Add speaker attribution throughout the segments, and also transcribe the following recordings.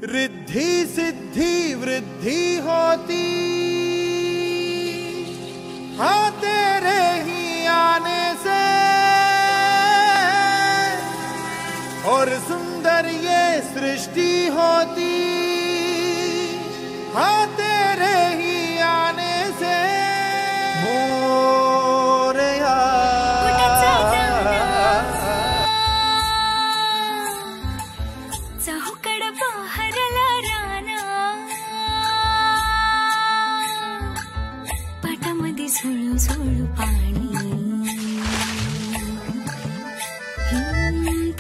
Speaker 1: रिद्धि सिद्धि वृद्धि होती हाँ तेरे ही आने से, और सुंदर ये सृष्टि होती हाँ तेरे ही आने से। मोरया
Speaker 2: चौकड बहरला राना, पाटामध्ये झुळू झुळू पाणी,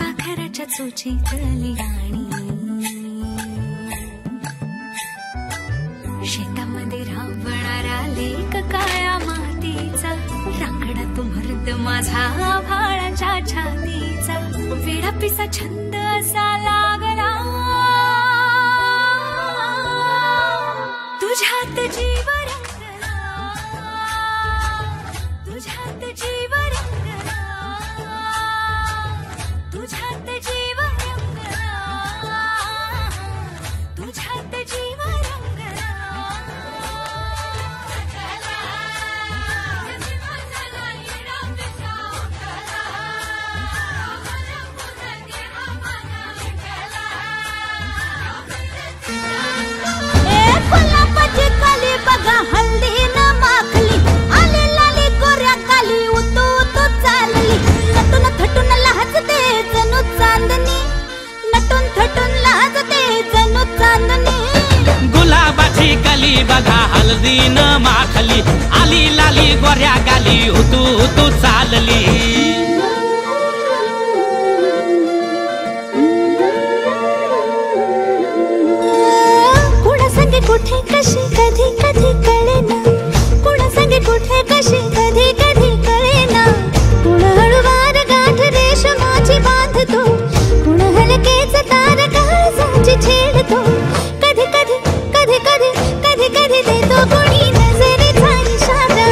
Speaker 2: पाखराच्या चोचीतली गाणी, शेतामध्ये राबणारा लेक काळ्या मातीचा, रांगडा तो मर्द माझा भाळाच्या छातीचा, वेडा पिसा छंद असा लागला, तुझ्यात जीव रंगला, तुझ्यात जीव रंगला, तुझ्यात जीव रंगला, तुझ्यात जीव रंगला।
Speaker 3: गुलाबाची कली बघा हल्दी न माखली, आली लाली गोऱ्या काली उतू उतू चालली, नटून थटून लाजते जणू चांदणी, नटून थटून लाजते जणू चांदणी।
Speaker 4: गुलाबाची कली बघा हल्दी न माखली, आली लाली गोऱ्या गाली उतू उतू चालली।
Speaker 3: कुठे कशी कधी कधी कळेना, कुणा संगे कुठे कशी कधी कधी कळेना, कुण हळूवार गाठ रेशमाची बांधतो, कुण हलकेच तार काळजाची छेडतो, कधी कधी कधी कधी कधी कधी देतो कुणी नजरेचा इशारा,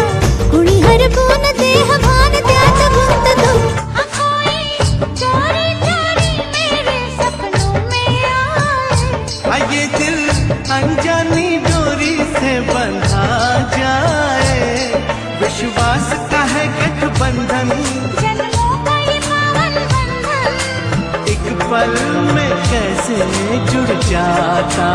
Speaker 3: कुणी हरपून देह भान त्यात गुंततो। चोरी चोरी मेरे सपनों में आए,
Speaker 5: ये दिल अनजानी डोरी से बंधा जाए, विश्वास का है गठबंधन,
Speaker 3: जन्मों का ये पावन बंधन,
Speaker 5: एक पल में कैसे जुड़ जाता